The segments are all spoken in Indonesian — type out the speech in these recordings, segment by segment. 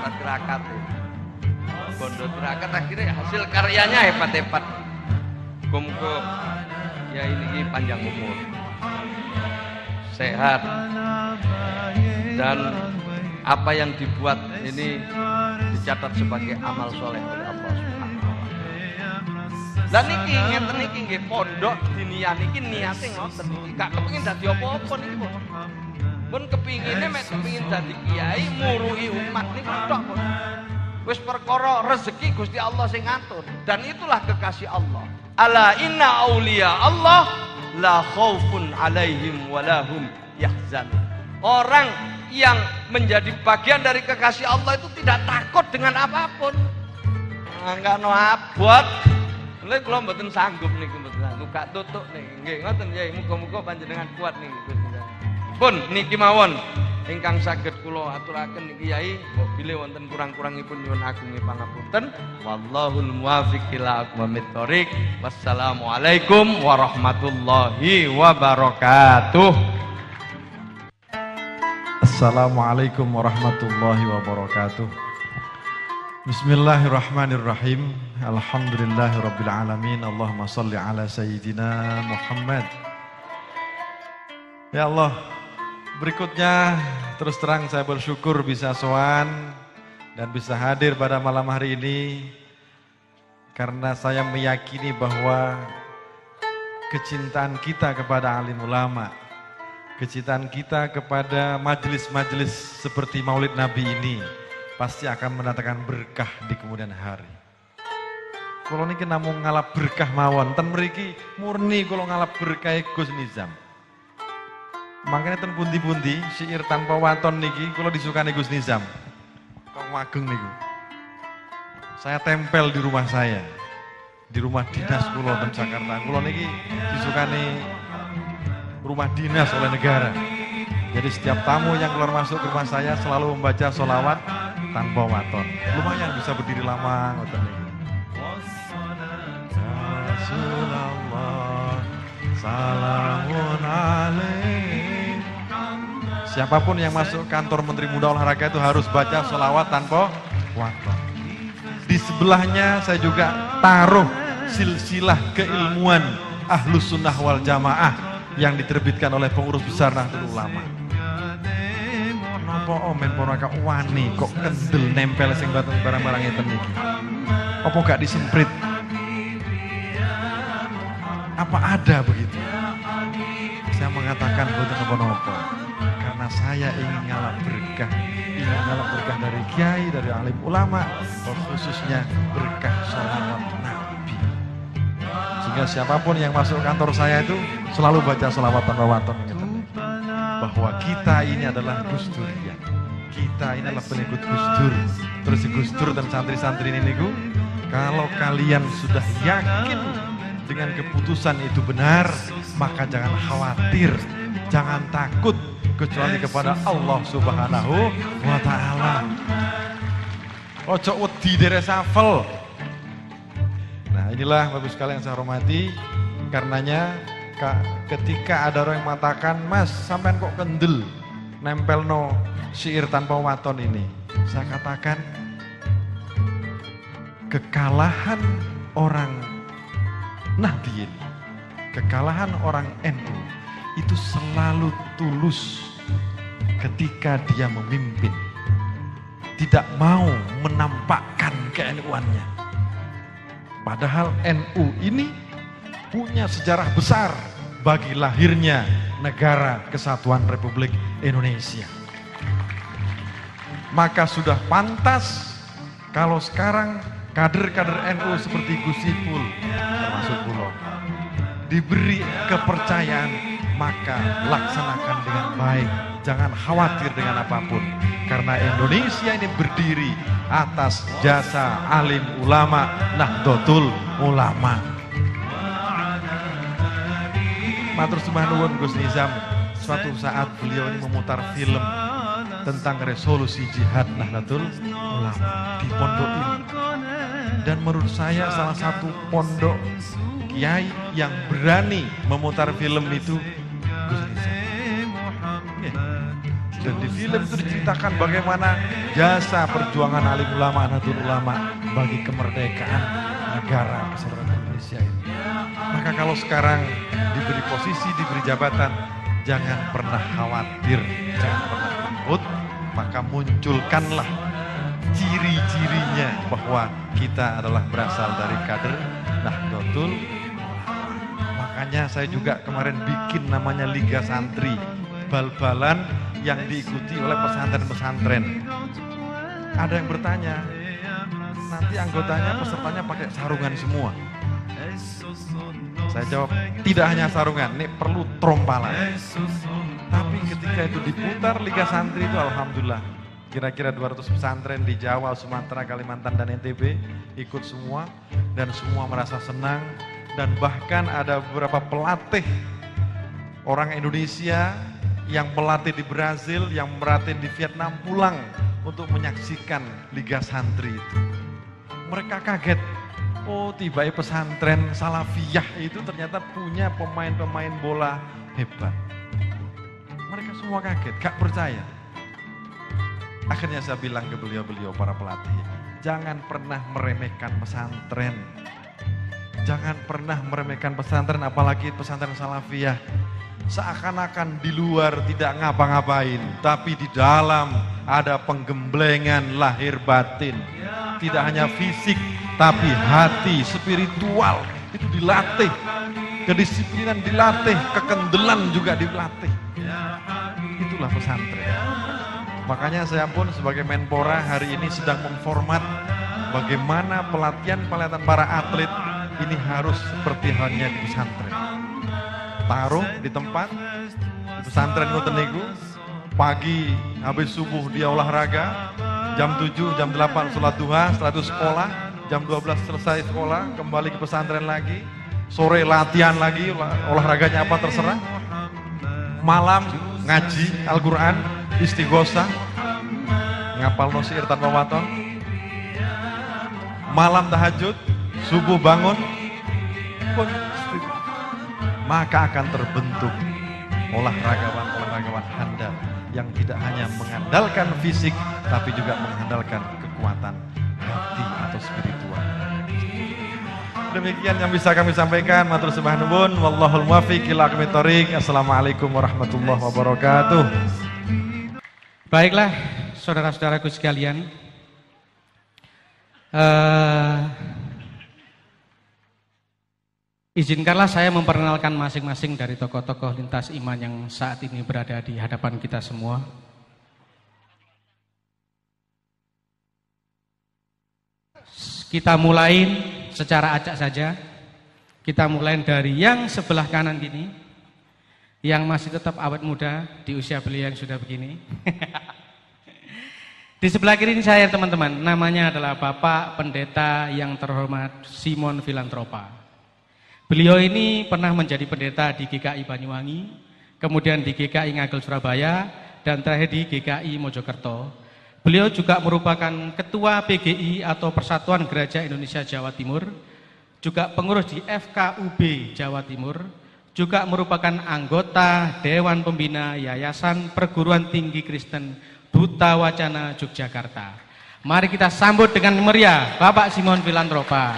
kata tirakat. Bondo tirakat akhirnya hasil karyanya hebat-hebat. Muga-muga ya ini panjang umur, sehat, dan apa yang dibuat ini dicatat sebagai amal soleh oleh Allah Subhanahu wa Ta'ala. Dan niki ngeten niki nggih pondok diniat niki niate ngoten niki gak kepengin dadi apa-apa niki pun kepingine mek kepingin dadi kiai muruhi umat niku tok pun. Wis perkara rezeki Gusti Allah sing ngatur, dan itulah kekasih Allah. Ala inna auliya Allah la khaufun alaihim walahum yahzanun. Orang yang menjadi bagian dari kekasih Allah itu tidak takut dengan apapun. Enggak no abot. Lha kula mboten sanggup niku mboten sanggup gak tutuk niki. Nggih ngoten ya, muga-muga panjenengan kuat niki Gusti. Pun niki mawon ingkang saged kula aturaken niki Yai, mbok bilih wonten kurang-kurangipun nyuwun agung pangapunten. Wallahul muwaffiq ila aqwamit thoriq. Wassalamualaikum warahmatullahi wabarakatuh. Assalamualaikum warahmatullahi wabarakatuh. Bismillahirrahmanirrahim. Alhamdulillahirabbil alamin. Allahumma shalli ala sayyidina Muhammad. Ya Allah, berikutnya terus terang saya bersyukur bisa sowan dan bisa hadir pada malam hari ini karena saya meyakini bahwa kecintaan kita kepada alim ulama, kecintaan kita kepada majelis-majelis seperti Maulid Nabi ini pasti akan mendatangkan berkah di kemudian hari. Kalau niki namung ngalap berkah mawon, ten mriki murni kalau ngalap berkah Gus Nizam. Makanya ten pundi-pundi syair tanpa waton niki kalau disukani Gus Nizam. Kok wageng niku. Saya tempel di rumah saya. Di rumah dinas kula ten Jakarta. Kula niki disukani rumah dinas oleh negara. Jadi setiap tamu yang keluar masuk ke rumah saya selalu membaca sholawat tanpa waton. Lumayan bisa berdiri lama ngoten niku. Rasulullah salamun alaih. Siapapun yang masuk kantor Menteri Muda Olahraga itu harus baca sholawat tanpa waton. Di sebelahnya saya juga taruh silsilah keilmuan Ahlus Sunnah wal Jamaah yang diterbitkan oleh pengurus besar Nahdlatul Ulama. Napa omen ponaka wani kok kendel nempel sing barang-barang ngeten iki. Apa gak disemprit? Apa ada begitu? Saya mengatakan boten napa-napa. Karena saya ingin ngalap berkah dari kiai, dari alim ulama, khususnya berkah sholawat Nabi. Sehingga siapapun yang masuk kantor saya itu selalu baca sholawat tanpa waton. Bahwa kita ini adalah Gus Durian. Kita ini adalah pengikut Gus Dur. Terus Gus Dur dan santri-santri ini niku, kalau kalian sudah yakin dengan keputusan itu benar, maka jangan khawatir, jangan takut kecuali kepada Allah Subhanahu wa Ta'ala. Ojo wedi reshuffle. Nah, inilah Bapak sekalian yang saya hormati, karenanya ketika ada orang yang mengatakan, "Mas, sampean kok kendel nempel no syair tanpa waton ini?" Saya katakan, kekalahan orang Nahdliyin, kekalahan orang NU itu selalu tulus ketika dia memimpin, tidak mau menampakkan ke-NU-annya. Padahal NU ini punya sejarah besar bagi lahirnya negara kesatuan Republik Indonesia. Maka sudah pantas kalau sekarang kader-kader NU seperti Gus Ipul, termasuk Pulau, diberi kepercayaan, maka laksanakan dengan baik. Jangan khawatir dengan apapun. Karena Indonesia ini berdiri atas jasa alim ulama, Nahdlatul Ulama. Matur sembah nuwun Gus Nizam. Suatu saat beliau ini memutar film tentang resolusi jihad Nahdlatul Ulama di pondok ini. Dan menurut saya salah satu pondok kiai yang berani memutar film itu Gus Nizam. Dan di film itu diceritakan bagaimana jasa perjuangan alim ulama, Nahdlatul Ulama bagi kemerdekaan negara kesatuan Indonesia ini. Maka kalau sekarang diberi posisi, diberi jabatan, jangan pernah khawatir, jangan pernah takut, maka munculkanlah ciri-cirinya bahwa kita adalah berasal dari kader Nahdlatul. Makanya saya juga kemarin bikin namanya Liga Santri, bal-balan yang diikuti oleh pesantren-pesantren. Ada yang bertanya, nanti anggotanya, pesertanya pakai sarungan semua? Saya jawab, tidak hanya sarungan, ini perlu trompalan. Tapi ketika itu diputar Liga Santri itu alhamdulillah, kira-kira 200 pesantren di Jawa, Sumatera, Kalimantan, dan NTB ikut semua, dan semua merasa senang. Dan bahkan ada beberapa pelatih orang Indonesia yang melatih di Brazil, yang melatih di Vietnam pulang untuk menyaksikan Liga Santri itu. Mereka kaget, oh tiba-tiba pesantren Salafiyah itu ternyata punya pemain-pemain bola hebat. Mereka semua kaget, gak percaya. Akhirnya saya bilang ke beliau-beliau para pelatih, jangan pernah meremehkan pesantren. Jangan pernah meremehkan pesantren, apalagi pesantren Salafiyah. Seakan-akan di luar tidak ngapa-ngapain, tapi di dalam ada penggemblengan lahir batin. Tidak hanya fisik, tapi hati, spiritual itu dilatih. Kedisiplinan dilatih, kekendelan juga dilatih. Itulah pesantren. Makanya saya pun sebagai Menpora hari ini sedang memformat bagaimana pelatihan para atlet ini harus seperti halnya di pesantren. Taruh di tempat, di pesantren ngoten niku, pagi habis subuh dia olahraga, jam 7, jam 8 sholat duha, setelah itu sekolah, jam 12 selesai sekolah, kembali ke pesantren lagi, sore latihan lagi, olahraganya apa terserah, malam ngaji Al-Quran, istighosah, ngapal nosiir tanpa waton, malam tahajud, subuh bangun, maka akan terbentuk olahragawan handal yang tidak hanya mengandalkan fisik, tapi juga mengandalkan kekuatan hati atau spiritual. Demikian yang bisa kami sampaikan. Matur sembah nuwun, wallahul muwaffiq ila aqwamit thoriq. Assalamualaikum warahmatullahi wabarakatuh. Baiklah, saudara-saudaraku sekalian, izinkanlah saya memperkenalkan masing-masing dari tokoh-tokoh lintas iman yang saat ini berada di hadapan kita semua. Kita mulai secara acak saja. Kita mulai dari yang sebelah kanan gini, yang masih tetap awet muda di usia beliau yang sudah begini. Di sebelah kiri ini saya teman-teman, namanya adalah Bapak Pendeta yang terhormat Simon Filantropa. Beliau ini pernah menjadi pendeta di GKI Banyuwangi, kemudian di GKI Ngagel Surabaya, dan terakhir di GKI Mojokerto. Beliau juga merupakan Ketua PGI atau Persatuan Gereja Indonesia Jawa Timur, juga pengurus di FKUB Jawa Timur, juga merupakan anggota Dewan Pembina Yayasan Perguruan Tinggi Kristen Duta Wacana Yogyakarta. Mari kita sambut dengan meriah Bapak Simon Filantropa.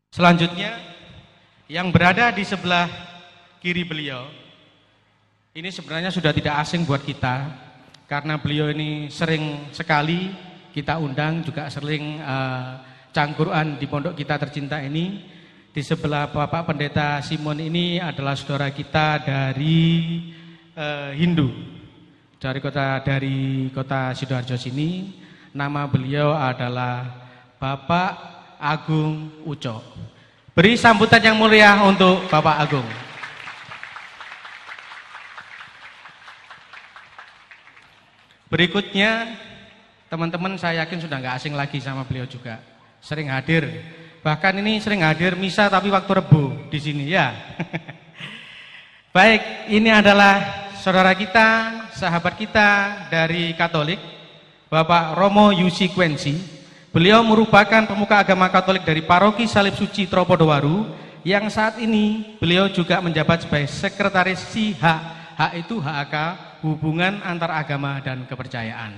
Selanjutnya, yang berada di sebelah kiri beliau, ini sebenarnya sudah tidak asing buat kita, karena beliau ini sering sekali kita undang, juga sering cangkuran di pondok kita tercinta ini. Di sebelah Bapak Pendeta Simon ini adalah saudara kita dari Hindu, dari kota Sidoarjo sini. Nama beliau adalah Bapak Agung Uco. Beri sambutan yang mulia untuk Bapak Agung. Berikutnya, teman-teman saya yakin sudah nggak asing lagi sama beliau juga. Sering hadir. Bahkan ini sering hadir misa tapi waktu Rebo di sini ya. Baik, ini adalah saudara kita, sahabat kita dari Katolik, Bapak Romo Yusi Kwensi. Beliau merupakan pemuka agama Katolik dari Paroki Salib Suci Tropodowaru yang saat ini beliau juga menjabat sebagai sekretaris SIHAK. Hak itu HAK, hubungan antar agama dan kepercayaan.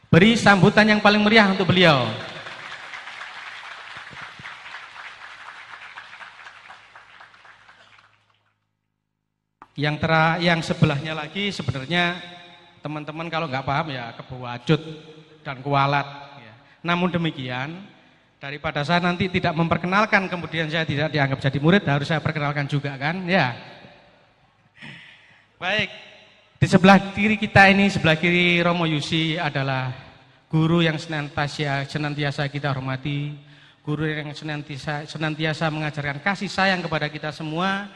Beri sambutan yang paling meriah untuk beliau. Yang sebelahnya lagi sebenarnya teman-teman kalau nggak paham ya kebawacut dan kualat. Ya. Namun demikian, daripada saya nanti tidak memperkenalkan kemudian saya tidak dianggap jadi murid, harus saya perkenalkan juga kan, ya. Baik, di sebelah kiri kita ini, sebelah kiri Romo Yusi adalah guru yang senantiasa kita hormati, guru yang senantiasa mengajarkan kasih sayang kepada kita semua,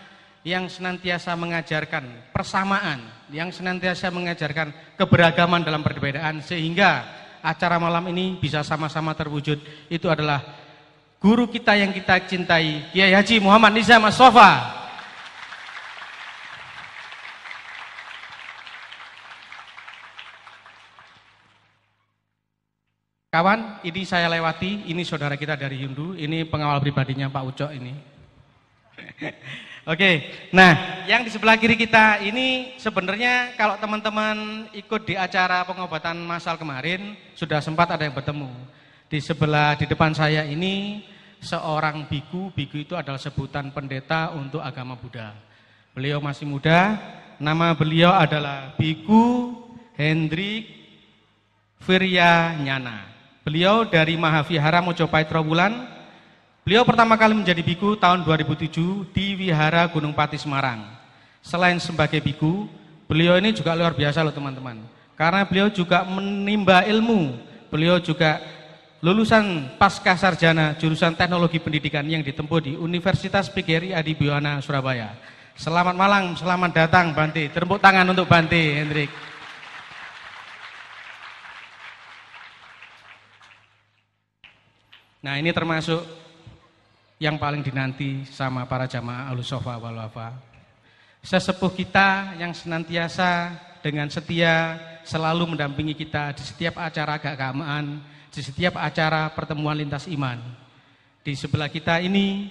yang senantiasa mengajarkan persamaan, yang senantiasa mengajarkan keberagaman dalam perbedaan, sehingga acara malam ini bisa sama-sama terwujud. Itu adalah guru kita yang kita cintai, Kiai Haji Muhammad Nizam As-Sofa. Kawan, ini saya lewati, ini saudara kita dari Hindu, ini pengawal pribadinya Pak Ucok ini. Oke, nah yang di sebelah kiri kita ini sebenarnya kalau teman-teman ikut di acara pengobatan massal kemarin sudah sempat ada yang bertemu. Di depan saya ini seorang biku itu adalah sebutan pendeta untuk agama Buddha. Beliau masih muda, nama beliau adalah Biku Hendrik Viryanyana. Beliau dari Mahavihara Mojopahit Trowulan. Beliau pertama kali menjadi biku tahun 2007 di Wihara Gunung Pati Semarang. Selain sebagai biku, beliau ini juga luar biasa loh teman-teman. Karena beliau juga menimba ilmu. Beliau juga lulusan pasca sarjana jurusan teknologi pendidikan yang ditempuh di Universitas PGRI Adi Buwana Surabaya. Selamat malam, selamat datang Bante. Tepuk tangan untuk Bante Hendrik. Nah ini termasuk yang paling dinanti sama para jamaah Ahlus Sofa wal Wafa. Sesepuh kita yang senantiasa dengan setia selalu mendampingi kita di setiap acara keagamaan, di setiap acara pertemuan lintas iman. Di sebelah kita ini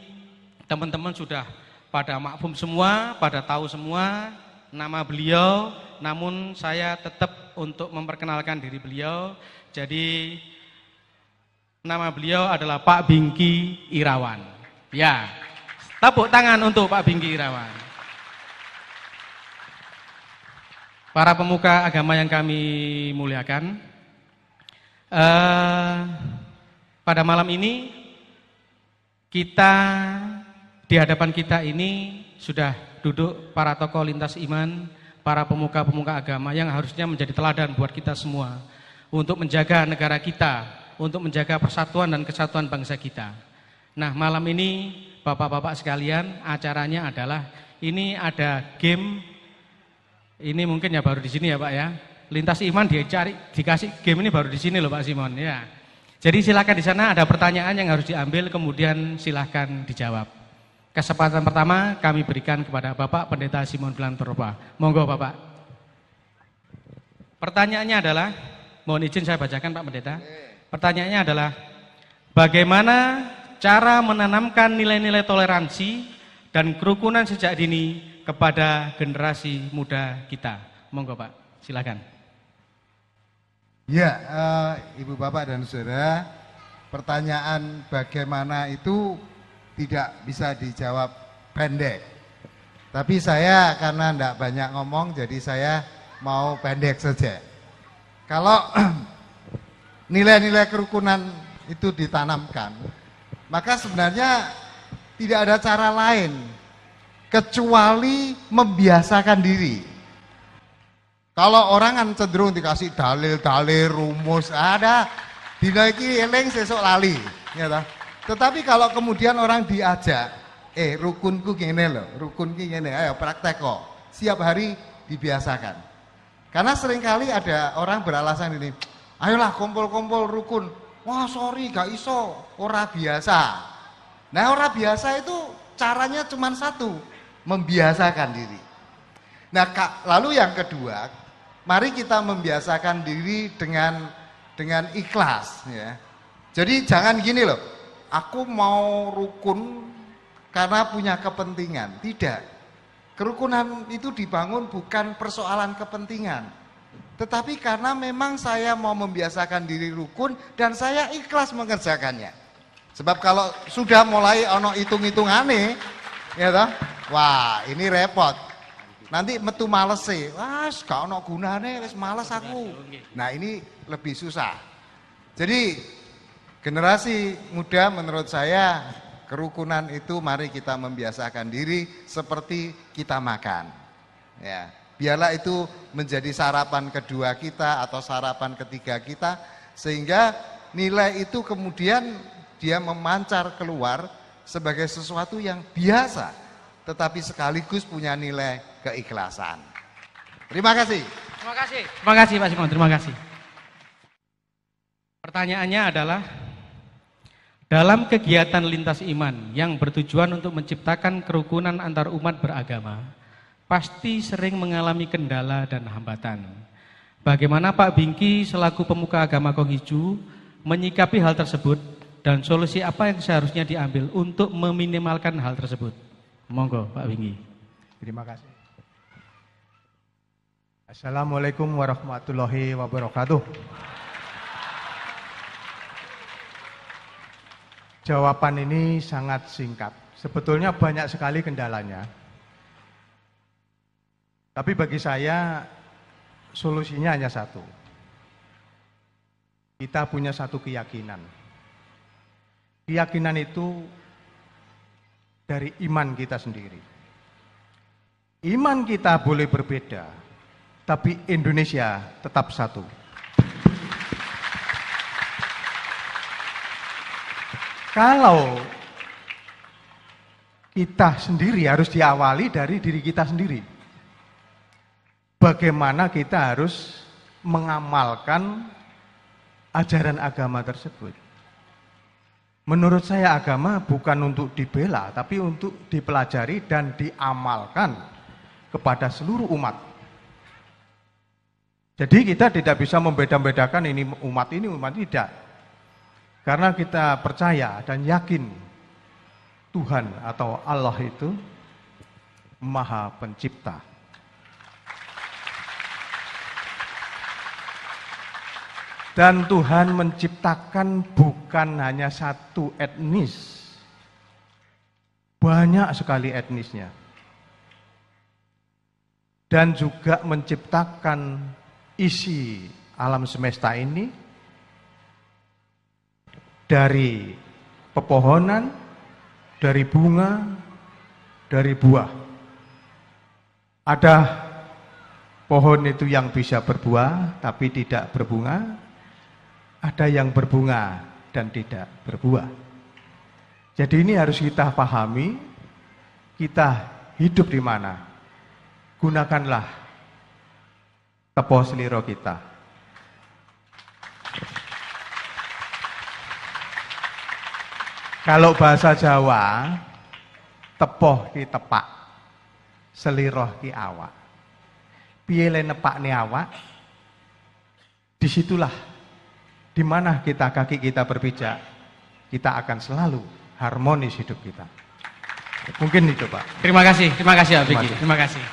teman-teman sudah pada maklum semua, pada tahu semua nama beliau, namun saya tetap untuk memperkenalkan diri beliau. Jadi nama beliau adalah Pak Bingki Irawan. Ya, tepuk tangan untuk Pak Bingki Irawan. Para pemuka agama yang kami muliakan, pada malam ini kita di hadapan kita ini sudah duduk para tokoh lintas iman, para pemuka-pemuka agama yang harusnya menjadi teladan buat kita semua untuk menjaga negara kita, untuk menjaga persatuan dan kesatuan bangsa kita. Nah malam ini bapak-bapak sekalian acaranya adalah ini ada game, ini mungkin ya baru di sini ya Pak ya. Lintas iman dikasih game ini baru di sini loh Pak Simon ya. Jadi silakan di sana ada pertanyaan yang harus diambil kemudian silakan dijawab. Kesempatan pertama kami berikan kepada Bapak Pendeta Simon Filantropa. Monggo Bapak. Pertanyaannya adalah, mohon izin saya bacakan Pak Pendeta. Pertanyaannya adalah bagaimana cara menanamkan nilai-nilai toleransi dan kerukunan sejak dini kepada generasi muda kita. Monggo Pak, silakan. Ya, Ibu Bapak dan Saudara, pertanyaan bagaimana itu tidak bisa dijawab pendek. Tapi saya karena tidak banyak ngomong, jadi saya mau pendek saja. Kalau nilai-nilai kerukunan itu ditanamkan, maka sebenarnya tidak ada cara lain kecuali membiasakan diri. Kalau orang kan cenderung dikasih dalil-dalil, rumus, ada dinaiki eling sesuk lali, ya toh. Tetapi kalau kemudian orang diajak, rukunku gini loh, rukunku gini, ayo praktek kok. Siap hari dibiasakan. Karena seringkali ada orang beralasan ini, ayolah kumpul-kumpul rukun. Wah sorry gak iso, ora biasa. Nah ora biasa itu caranya cuma satu, membiasakan diri. Nah lalu yang kedua, mari kita membiasakan diri dengan ikhlas ya. Jadi jangan gini loh, aku mau rukun karena punya kepentingan. Tidak. Kerukunan itu dibangun bukan persoalan kepentingan. Tetapi karena memang saya mau membiasakan diri rukun dan saya ikhlas mengerjakannya. Sebab kalau sudah mulai ono hitung-hitungane, ya toh, wah ini repot. Nanti metu males sih, wah gak ono gunane, wis males aku. Nah ini lebih susah. Jadi generasi muda menurut saya kerukunan itu mari kita membiasakan diri seperti kita makan. Ya, biarlah itu menjadi sarapan kedua kita atau sarapan ketiga kita sehingga nilai itu kemudian dia memancar keluar sebagai sesuatu yang biasa tetapi sekaligus punya nilai keikhlasan. Terima kasih. Terima kasih. Terima kasih Pak Simon, terima kasih. Pertanyaannya adalah dalam kegiatan lintas iman yang bertujuan untuk menciptakan kerukunan antar umat beragama, pasti sering mengalami kendala dan hambatan. Bagaimana Pak Bingki selaku pemuka agama Konghucu menyikapi hal tersebut dan solusi apa yang seharusnya diambil untuk meminimalkan hal tersebut? Monggo Pak Bingki. Terima kasih. Assalamualaikum warahmatullahi wabarakatuh. Jawaban ini sangat singkat. Sebetulnya banyak sekali kendalanya. Tapi bagi saya solusinya hanya satu. Kita punya satu keyakinan. Keyakinan itu dari iman kita sendiri. Iman kita boleh berbeda, tapi Indonesia tetap satu. Kalau kita sendiri harus diawali dari diri kita sendiri. Bagaimana kita harus mengamalkan ajaran agama tersebut. Menurut saya agama bukan untuk dibela, tapi untuk dipelajari dan diamalkan kepada seluruh umat. Jadi kita tidak bisa membeda-bedakan ini umat tidak. Karena kita percaya dan yakin Tuhan atau Allah itu Maha Pencipta. Dan Tuhan menciptakan bukan hanya satu etnis. Banyak sekali etnisnya. Dan juga menciptakan isi alam semesta ini dari pepohonan, dari bunga, dari buah. Ada pohon itu yang bisa berbuah tapi tidak berbunga, ada yang berbunga dan tidak berbuah. Jadi ini harus kita pahami, kita hidup di mana. Gunakanlah tepo seliro kita. Kalau bahasa Jawa, tepoh ki tepak, seliroh ki awak. Piye le nepakne awak? Disitulah di mana kaki kita berpijak, kita akan selalu harmonis hidup kita. Mungkin itu Pak. Terima kasih Pak Bingki. Terima kasih.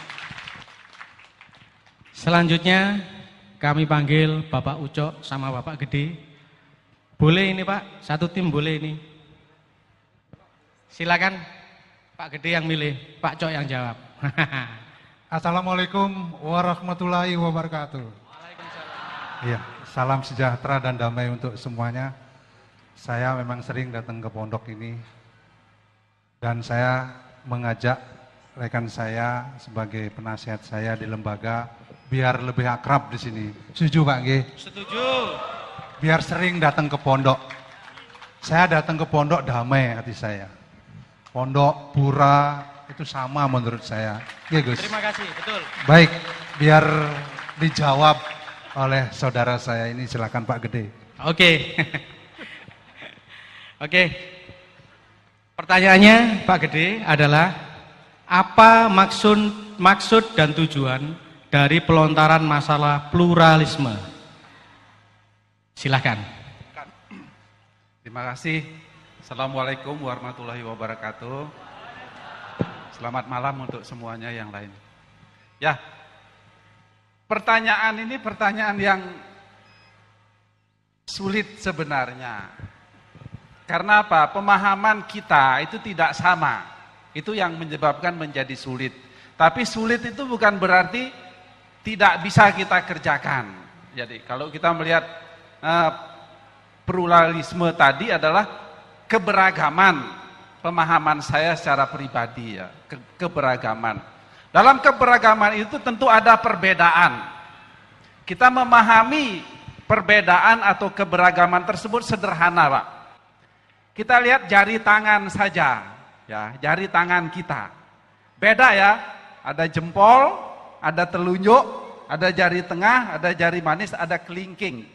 Selanjutnya kami panggil Bapak Ucok sama Bapak Gede. Boleh ini Pak, satu tim boleh ini. Silakan Pak Gede yang milih, Pak Cok yang jawab. Assalamualaikum warahmatullahi wabarakatuh. Waalaikumsalam. Iya, salam sejahtera dan damai untuk semuanya. Saya memang sering datang ke pondok ini dan saya mengajak rekan saya sebagai penasihat saya di lembaga biar lebih akrab di sini. Setuju Pak G? Setuju. Biar sering datang ke pondok. Saya datang ke pondok damai hati saya. Pondok, pura, itu sama menurut saya. Ya Gus. Terima kasih, betul. Baik, biar dijawab oleh saudara saya ini, silakan Pak Gede. Oke. Oke. Pertanyaannya Pak Gede adalah apa maksud dan tujuan dari pelontaran masalah pluralisme? Silakan. Terima kasih. Assalamualaikum warahmatullahi wabarakatuh. Selamat malam untuk semuanya yang lain. Ya, pertanyaan ini pertanyaan yang sulit sebenarnya. Karena apa? Pemahaman kita itu tidak sama. Itu yang menyebabkan menjadi sulit. Tapi sulit itu bukan berarti tidak bisa kita kerjakan. Jadi kalau kita melihat pluralisme tadi adalah keberagaman, pemahaman saya secara pribadi ya, keberagaman. Dalam keberagaman itu tentu ada perbedaan. Kita memahami perbedaan atau keberagaman tersebut sederhana, Pak. Kita lihat jari tangan saja, ya, jari tangan kita. Beda ya, ada jempol, ada telunjuk, ada jari tengah, ada jari manis, ada kelingking.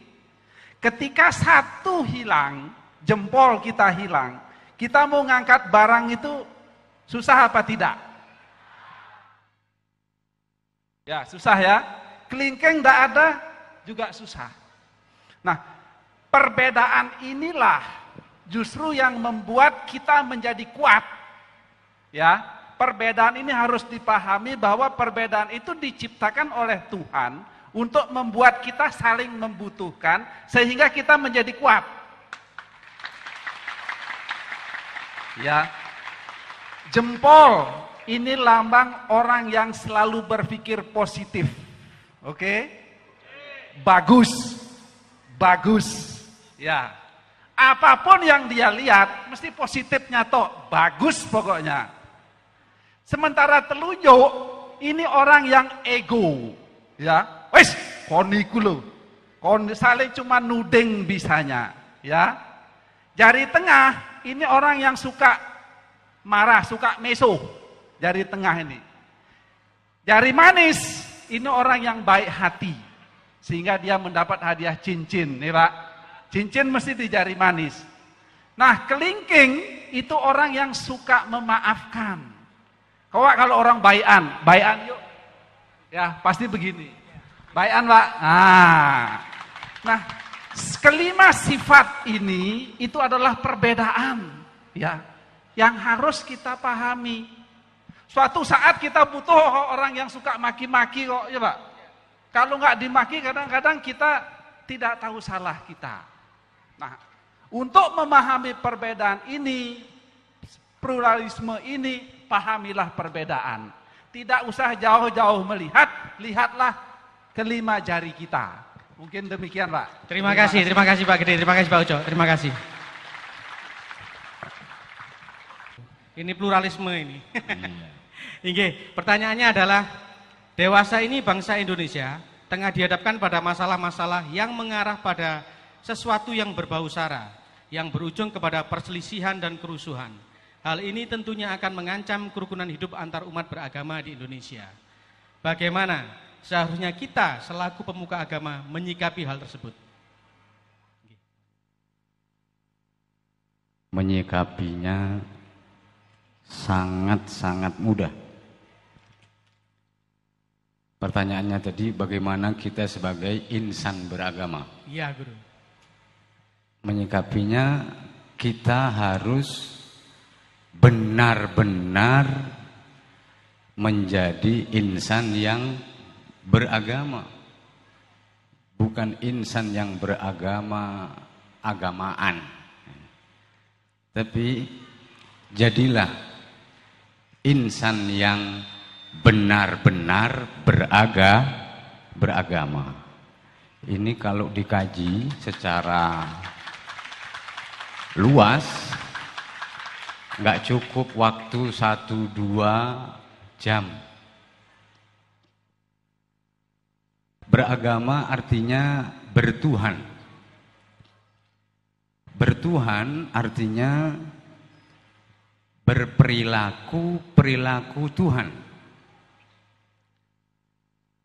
Ketika satu hilang, jempol kita hilang, kita mau ngangkat barang itu susah apa tidak? Ya, susah ya. Kelingking tidak ada, juga susah. Nah, perbedaan inilah justru yang membuat kita menjadi kuat. Ya, perbedaan ini harus dipahami bahwa perbedaan itu diciptakan oleh Tuhan untuk membuat kita saling membutuhkan sehingga kita menjadi kuat. Ya. Jempol ini lambang orang yang selalu berpikir positif. Oke? Bagus. Bagus. Ya. Apapun yang dia lihat, mesti positifnya toh, bagus pokoknya. Sementara telunjuk, ini orang yang ego. Ya, wes, koniku lo. Saling cuma nuding bisanya. Ya, jari tengah, ini orang yang suka marah, suka meso. Jari tengah ini. Jari manis, ini orang yang baik hati. Sehingga dia mendapat hadiah cincin, nih Pak. Cincin mesti di jari manis. Nah, kelingking itu orang yang suka memaafkan. Kalau orang baian yuk. Ya, pasti begini. Baian, Pak. Nah, kelima sifat ini itu adalah perbedaan, ya, yang harus kita pahami. Suatu saat kita butuh orang yang suka maki-maki kok, ya Pak. Kalau nggak dimaki, kadang-kadang kita tidak tahu salah kita. Nah, untuk memahami perbedaan ini, pluralisme ini, pahamilah perbedaan. Tidak usah jauh-jauh melihat, lihatlah kelima jari kita. Mungkin demikian, Pak. Terima kasih Pak Gede, terima kasih Pak Ujo, terima kasih. Ini pluralisme ini. Inge, pertanyaannya adalah, dewasa ini bangsa Indonesia tengah dihadapkan pada masalah-masalah yang mengarah pada sesuatu yang berbau sara, yang berujung kepada perselisihan dan kerusuhan. Hal ini tentunya akan mengancam kerukunan hidup antar umat beragama di Indonesia. Bagaimana seharusnya kita selaku pemuka agama menyikapi hal tersebut? Menyikapinya sangat-sangat mudah. Pertanyaannya tadi, bagaimana kita sebagai insan beragama? Iya, Guru. Menyikapinya, kita harus benar-benar menjadi insan yang beragama, bukan insan yang beragama-agamaan. Tapi jadilah insan yang benar-benar beragama. Ini kalau dikaji secara luas, nggak cukup waktu 1-2 jam. Beragama artinya bertuhan. Bertuhan artinya berperilaku Tuhan.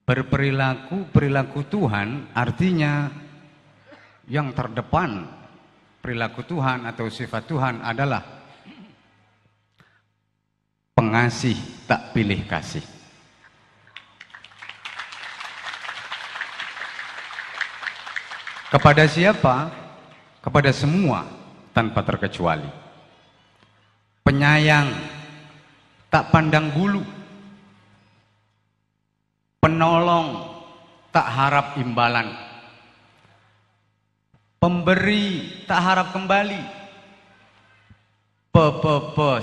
Berperilaku Tuhan artinya yang terdepan perilaku Tuhan atau sifat Tuhan adalah pengasih tak pilih kasih. Kepada siapa? Kepada semua. tanpa terkecuali. Penyayang, tak pandang bulu. Penolong, tak harap imbalan. Pemberi, tak harap kembali.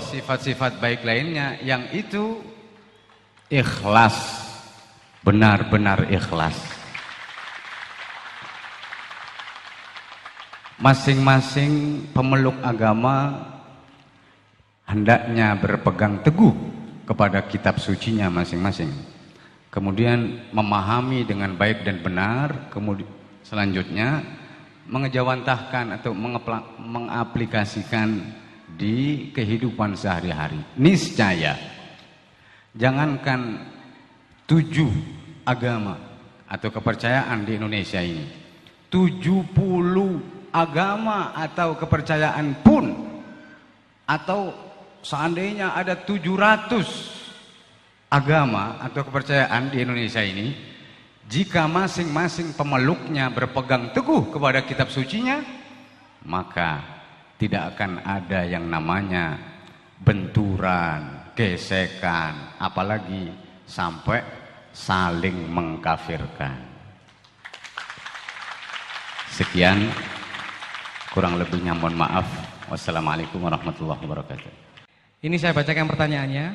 Sifat-sifat baik lainnya yang itu ikhlas, benar-benar ikhlas. Masing-masing pemeluk agama hendaknya berpegang teguh kepada kitab sucinya masing-masing. Kemudian memahami dengan baik dan benar, kemudian selanjutnya mengejawantahkan atau mengaplikasikan di kehidupan sehari-hari. Niscaya, jangankan 7 agama atau kepercayaan di Indonesia ini, 70 agama atau kepercayaan pun, atau seandainya ada 700 agama atau kepercayaan di Indonesia ini, jika masing-masing pemeluknya berpegang teguh kepada kitab sucinya, maka tidak akan ada yang namanya benturan, gesekan, apalagi sampai saling mengkafirkan. Sekian, kurang lebihnya mohon maaf. Wassalamualaikum warahmatullahi wabarakatuh. Ini saya bacakan pertanyaannya.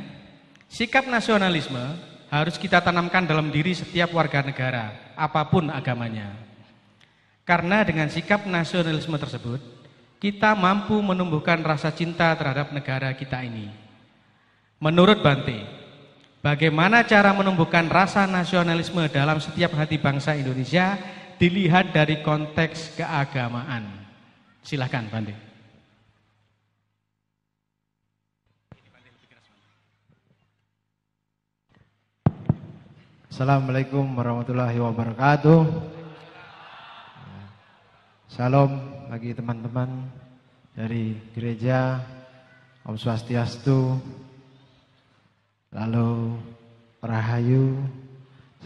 Sikap nasionalisme harus kita tanamkan dalam diri setiap warga negara, apapun agamanya. Karena dengan sikap nasionalisme tersebut, kita mampu menumbuhkan rasa cinta terhadap negara kita ini. Menurut Bante, bagaimana cara menumbuhkan rasa nasionalisme dalam setiap hati bangsa Indonesia dilihat dari konteks keagamaan? Silahkan Bante. Assalamualaikum warahmatullahi wabarakatuh. Salam bagi teman-teman dari gereja, Om Swastiastu, lalu Rahayu,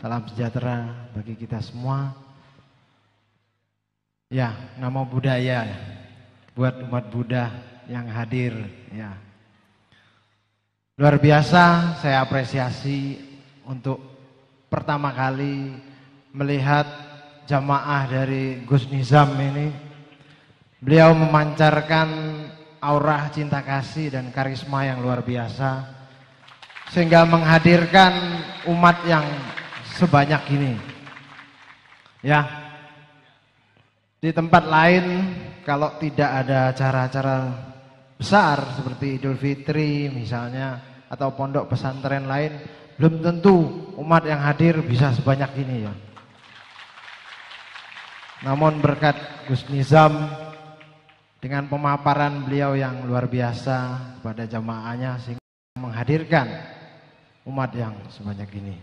salam sejahtera bagi kita semua. Ya, nama budaya buat umat Buddha yang hadir. Ya, luar biasa, saya apresiasi untuk pertama kali melihat jamaah dari Gus Nizam ini. Beliau memancarkan aura cinta kasih dan karisma yang luar biasa, sehingga menghadirkan umat yang sebanyak ini. Ya, di tempat lain kalau tidak ada acara-acara besar seperti Idul Fitri misalnya, atau pondok pesantren lain, belum tentu umat yang hadir bisa sebanyak ini ya. Namun berkat Gus Nizam dengan pemaparan beliau yang luar biasa kepada jamaahnya, sehingga menghadirkan umat yang sebanyak ini.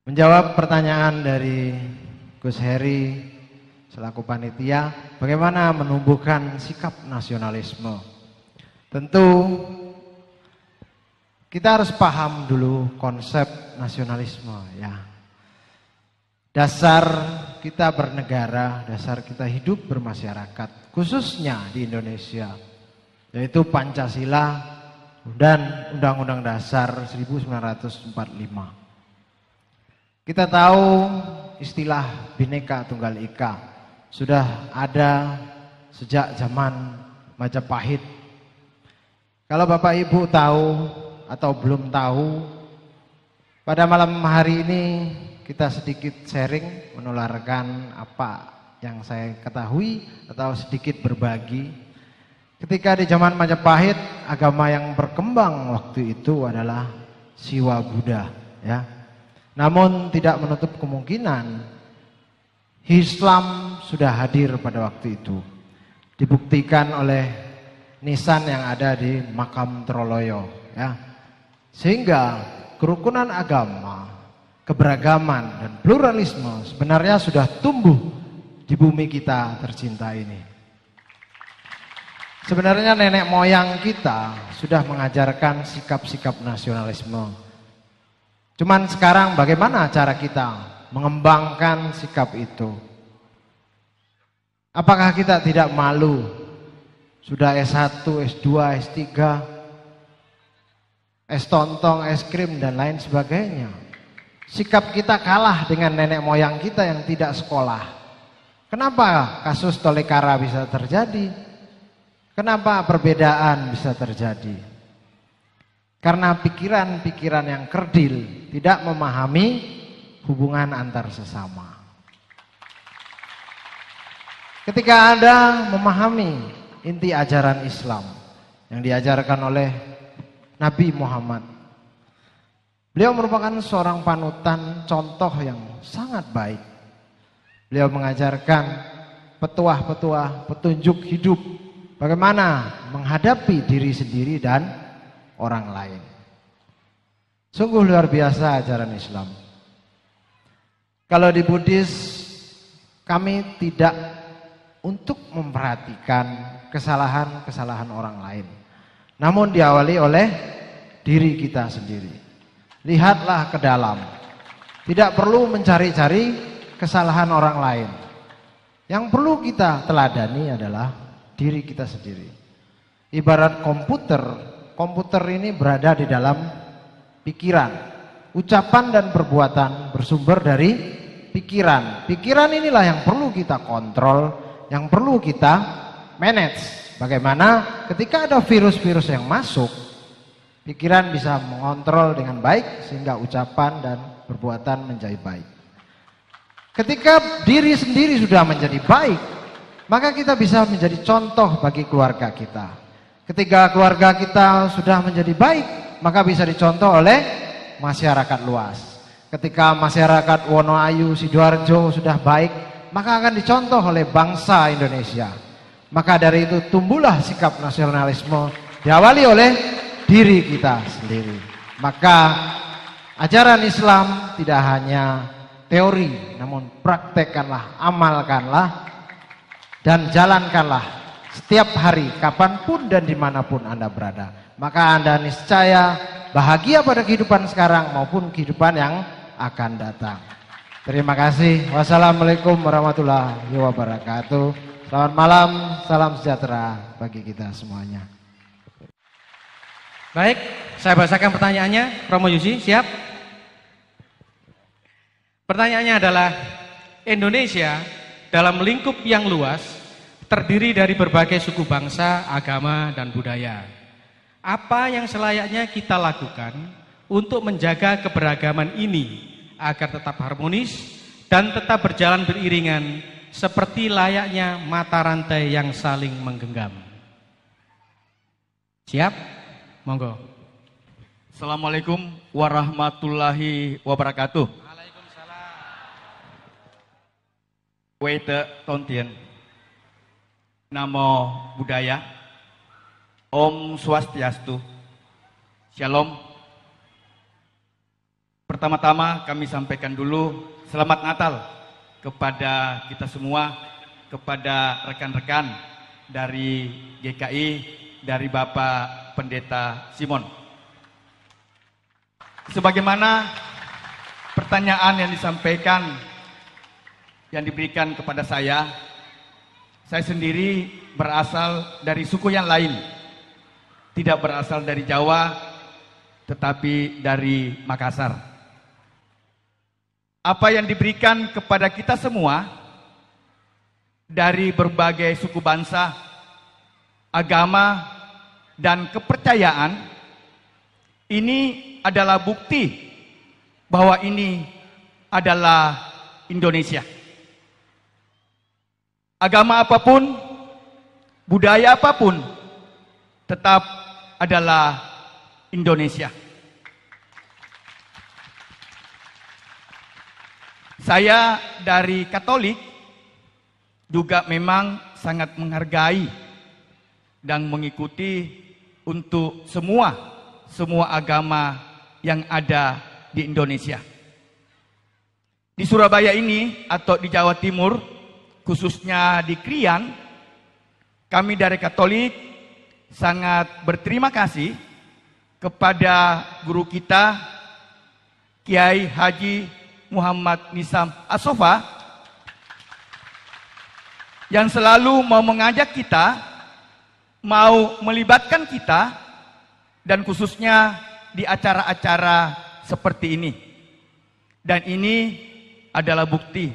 Menjawab pertanyaan dari Gus Heri selaku panitia, bagaimana menumbuhkan sikap nasionalisme? Tentu kita harus paham dulu konsep nasionalisme ya. Dasar kita bernegara, dasar kita hidup bermasyarakat, khususnya di Indonesia, yaitu Pancasila dan Undang-Undang Dasar 1945. Kita tahu istilah Bhinneka Tunggal Ika sudah ada sejak zaman Majapahit. Kalau Bapak Ibu tahu atau belum tahu, pada malam hari ini kita sedikit sharing, menularkan apa yang saya ketahui atau sedikit berbagi. Ketika di zaman Majapahit, agama yang berkembang waktu itu adalah Siwa Buddha ya. Namun tidak menutup kemungkinan Islam sudah hadir pada waktu itu. Dibuktikan oleh nisan yang ada di makam Troloyo ya. Sehingga kerukunan agama, keberagaman dan pluralisme sebenarnya sudah tumbuh di bumi kita tercinta ini. Sebenarnya nenek moyang kita sudah mengajarkan sikap-sikap nasionalisme. Cuman sekarang bagaimana cara kita mengembangkan sikap itu? Apakah kita tidak malu? Sudah S1, S2, S3, es tontong, es krim, dan lain sebagainya. Sikap kita kalah dengan nenek moyang kita yang tidak sekolah. Kenapa kasus Tolikara bisa terjadi? Kenapa perbedaan bisa terjadi? Karena pikiran-pikiran yang kerdil, tidak memahami hubungan antar sesama. Ketika Anda memahami inti ajaran Islam yang diajarkan oleh Nabi Muhammad, beliau merupakan seorang panutan, contoh yang sangat baik. Beliau mengajarkan petuah-petuah, petunjuk hidup, bagaimana menghadapi diri sendiri dan orang lain. Sungguh luar biasa ajaran Islam. Kalau di Buddhis, kami tidak untuk memperhatikan kesalahan-kesalahan orang lain, namun diawali oleh diri kita sendiri. Lihatlah ke dalam. Tidak perlu mencari-cari kesalahan orang lain. Yang perlu kita teladani adalah diri kita sendiri. Ibarat komputer, komputer ini berada di dalam pikiran. Ucapan dan perbuatan bersumber dari pikiran. Pikiran inilah yang perlu kita kontrol, yang perlu kita manage. Bagaimana ketika ada virus-virus yang masuk, pikiran bisa mengontrol dengan baik sehingga ucapan dan perbuatan menjadi baik. Ketika diri sendiri sudah menjadi baik, maka kita bisa menjadi contoh bagi keluarga kita. Ketika keluarga kita sudah menjadi baik, maka bisa dicontoh oleh masyarakat luas. Ketika masyarakat Wonoayu, Sidoarjo sudah baik, maka akan dicontoh oleh bangsa Indonesia. Maka dari itu tumbuhlah sikap nasionalisme diawali oleh diri kita sendiri. Maka ajaran Islam tidak hanya teori, namun praktekkanlah, amalkanlah, dan jalankanlah setiap hari, kapanpun dan dimanapun Anda berada. Maka Anda niscaya bahagia pada kehidupan sekarang maupun kehidupan yang akan datang. Terima kasih. Wassalamualaikum warahmatullahi wabarakatuh. Selamat malam, salam sejahtera bagi kita semuanya. Baik, saya bacakan pertanyaannya. Romo Yusi, siap? Pertanyaannya adalah, Indonesia dalam lingkup yang luas terdiri dari berbagai suku bangsa, agama, dan budaya. Apa yang selayaknya kita lakukan untuk menjaga keberagaman ini agar tetap harmonis dan tetap berjalan beriringan seperti layaknya mata rantai yang saling menggenggam? Siap? Monggo. Assalamualaikum warahmatullahi wabarakatuh. Waalaikumsalam. Weite Tontien. Namo Buddhaya. Om Swastiastu. Shalom. Pertama-tama kami sampaikan dulu selamat Natal kepada kita semua, kepada rekan-rekan dari GKI, dari Bapak Pendeta Simon. Sebagaimana pertanyaan yang disampaikan, yang diberikan kepada saya sendiri berasal dari suku yang lain. Tidak berasal dari Jawa, tetapi dari Makassar. Apa yang diberikan kepada kita semua dari berbagai suku bangsa, agama, dan kepercayaan, ini adalah bukti bahwa ini adalah Indonesia. Agama apapun, budaya apapun, tetap adalah Indonesia. Saya dari Katolik juga memang sangat menghargai dan mengikuti untuk semua agama yang ada di Indonesia. Di Surabaya ini atau di Jawa Timur, khususnya di Krian, kami dari Katolik sangat berterima kasih kepada guru kita Kiai Haji Muhammad Nisam Asofa yang selalu mau mengajak kita, mau melibatkan kita, dan khususnya di acara-acara seperti ini. Dan ini adalah bukti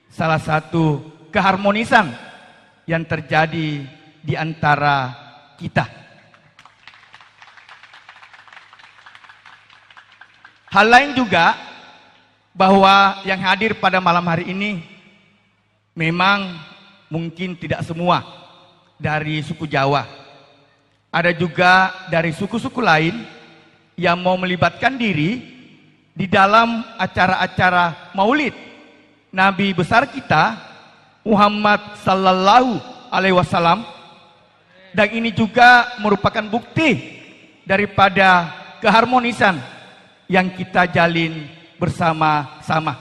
salah satu keharmonisan yang terjadi di antara kita. Hal lain juga bahwa yang hadir pada malam hari ini memang mungkin tidak semua dari suku Jawa. Ada juga dari suku-suku lain yang mau melibatkan diri di dalam acara-acara maulid Nabi besar kita Muhammad sallallahu alaihi wasallam. Dan ini juga merupakan bukti daripada keharmonisan yang kita jalin bersama-sama.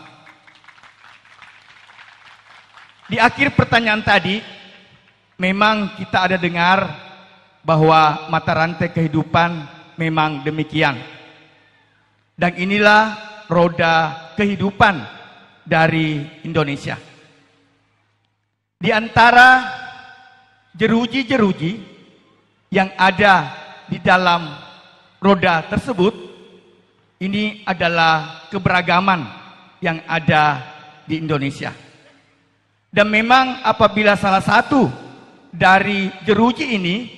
Di akhir pertanyaan tadi, memang kita ada dengar bahwa mata rantai kehidupan memang demikian. Dan inilah roda kehidupan dari Indonesia. Di antara jeruji-jeruji yang ada di dalam roda tersebut, ini adalah keberagaman yang ada di Indonesia. Dan memang apabila salah satu dari jeruji ini,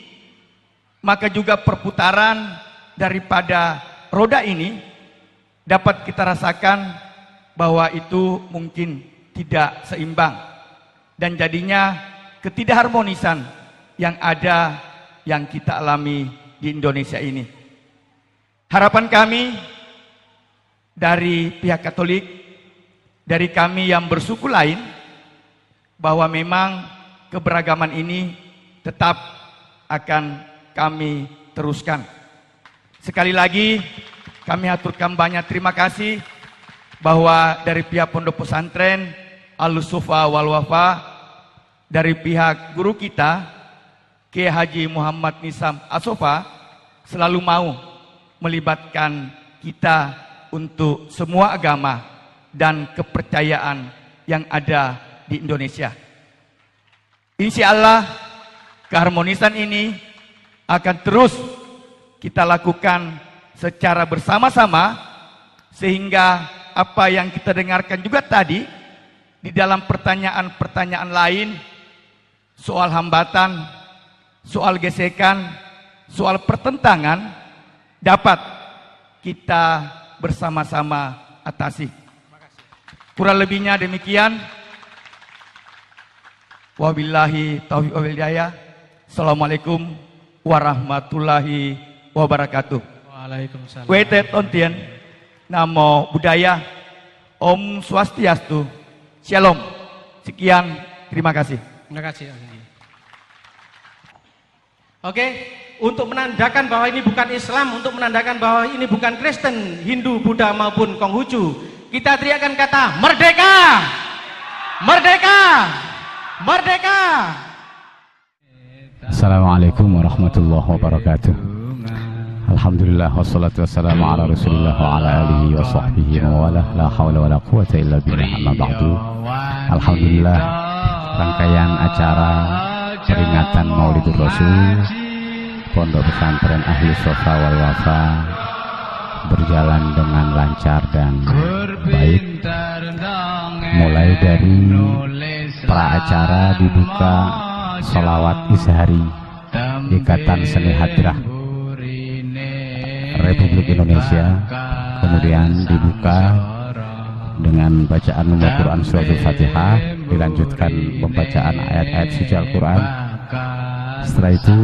maka juga perputaran daripada roda ini dapat kita rasakan bahwa itu mungkin tidak seimbang. Dan jadinya ketidakharmonisan yang ada, yang kita alami di Indonesia ini. Harapan kami dari pihak Katolik, dari kami yang bersuku lain, bahwa memang keberagaman ini tetap akan kami teruskan. Sekali lagi kami aturkan banyak terima kasih bahwa dari pihak Pondok Pesantren Al-Sufa wal Wafa, dari pihak guru kita Kiai Haji Muhammad Nisam Asofa, selalu mau melibatkan kita untuk semua agama dan kepercayaan yang ada di Indonesia. Insya Allah keharmonisan ini akan terus kita lakukan secara bersama-sama, sehingga apa yang kita dengarkan juga tadi di dalam pertanyaan-pertanyaan lain, soal hambatan, soal gesekan, soal pertentangan, dapat kita bersama-sama atasi. Kurang lebihnya demikian. Wabillahi taufiq wal hidayah. Assalamualaikum warahmatullahi wabarakatuh. Waalaikumsalam. Wete tontien, namo buddhaya, Om Swastiastu, Shalom. Sekian, terima kasih. Terima kasih. Oke, untuk menandakan bahwa ini bukan Islam, untuk menandakan bahwa ini bukan Kristen, Hindu, Buddha maupun Konghucu, kita teriakkan kata merdeka! Merdeka! Merdeka! Assalamualaikum warahmatullahi wabarakatuh. Alhamdulillah wassalatu wassalamu ala Rasulillah wa ala alihi wa sahbihi wa wala, la haula wala quwata illa billah, amma ba'du. Alhamdulillah, rangkaian acara peringatan Maulidur Rasul Pondok Pesantren Ahlus Sofa wal Wafa berjalan dengan lancar dan baik. Mulai dari pra-acara dibuka sholawat Ishari Ikatan Seni Hadrah Republik Indonesia, kemudian dibuka dengan bacaan nomor Quran Surat Al-Fatihah, dilanjutkan pembacaan ayat-ayat suci Al-Quran. Setelah itu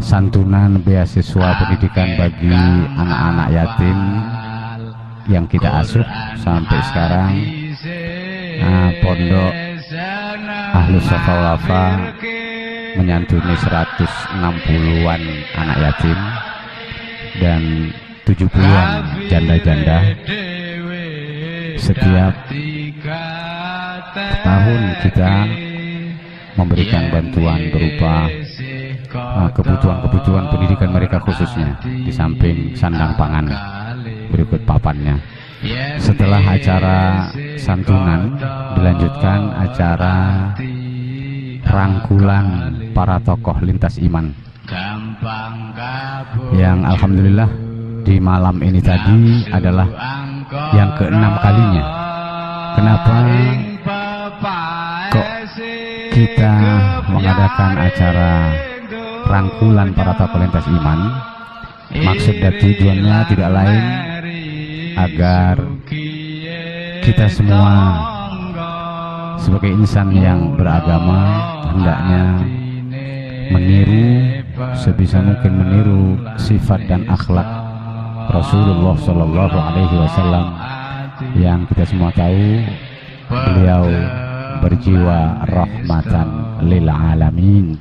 santunan beasiswa pendidikan bagi anak-anak yatim yang kita asuh sampai sekarang. Pondok Ahlus Sofa wal Wafa menyantuni 160-an anak yatim dan 70-an janda-janda. Setiap tahun kita memberikan bantuan berupa kebutuhan-kebutuhan pendidikan mereka, khususnya di samping sandang pangan. Berikut papannya. Setelah acara santunan dilanjutkan acara rangkulan para tokoh lintas iman yang alhamdulillah di malam ini tadi adalah yang ke-6 kalinya. Kenapa kok kita mengadakan acara rangkulan para tokoh lintas iman? Maksud dan tujuannya tidak lain agar kita semua sebagai insan yang beragama hendaknya meniru, sebisa mungkin meniru sifat dan akhlak Rasulullah Shallallahu Alaihi Wasallam yang kita semua tahu beliau berjiwa rahmatan lil alamin,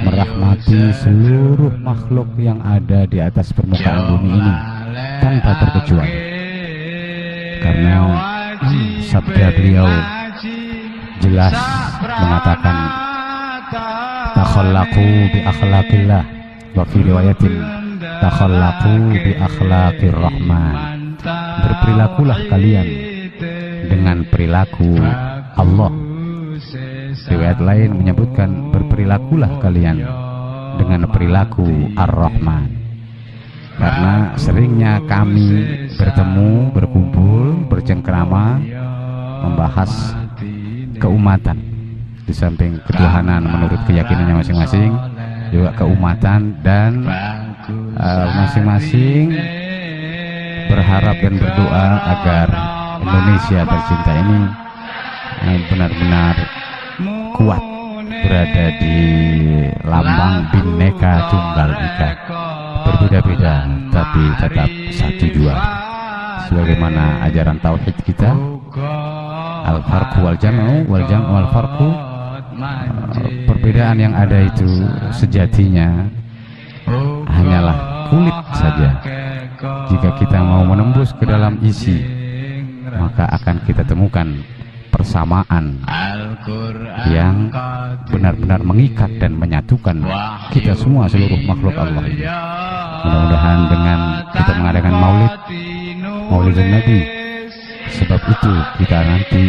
merahmati seluruh makhluk yang ada di atas permukaan bumi ini tanpa terkecuali. Karena sabda beliau jelas mengatakan takhallaqu bi akhlaqillah wa fi riwayatin takhallaqu bi akhlaqir rahman. Berperilakulah kalian dengan perilaku Allah. Riwayat lain menyebutkan berperilakulah kalian dengan perilaku Ar-Rahman. Karena seringnya kami bertemu, berkumpul, bercengkrama, membahas keumatan. Di samping ketuhanan menurut keyakinannya masing-masing, juga keumatan, dan masing-masing berharap dan berdoa agar Indonesia tercinta ini benar-benar kuat berada di lambang Bhinneka Tunggal Ika, berbeda-beda tapi tetap satu jua, sebagaimana ajaran tauhid kita, al-farqu wal jam'u wal jam'u wal farqu. Perbedaan yang ada itu sejatinya hanyalah kulit saja. Jika kita mau menembus ke dalam isi, maka akan kita temukan persamaan yang benar-benar mengikat dan menyatukan kita semua, seluruh makhluk Allah ini. Mudah-mudahan dengan kita mengadakan Maulid Nabi, sebab itu kita nanti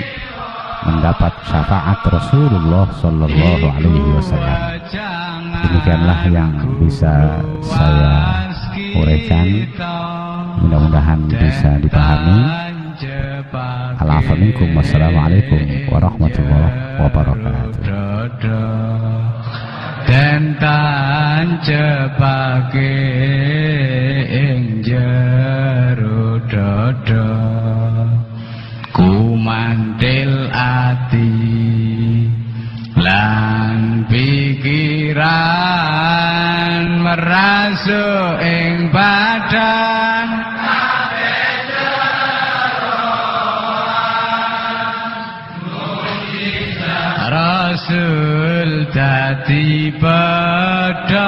mendapat syafaat Rasulullah Sallallahu Alaihi Wasallam. Demikianlah yang bisa saya uraikan, mudah-mudahan bisa dipahami. Al-afu minkum, wassalamualaikum warahmatullahi wabarakatuh. Dan tancepake ing jero dodo kumantil ati lan pikiran merasuk ing badan Rasul dadi pedoman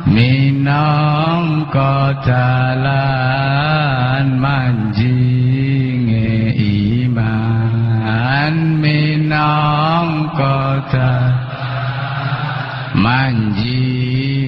minangka dalan manjinge iman, minangka dalan manjinge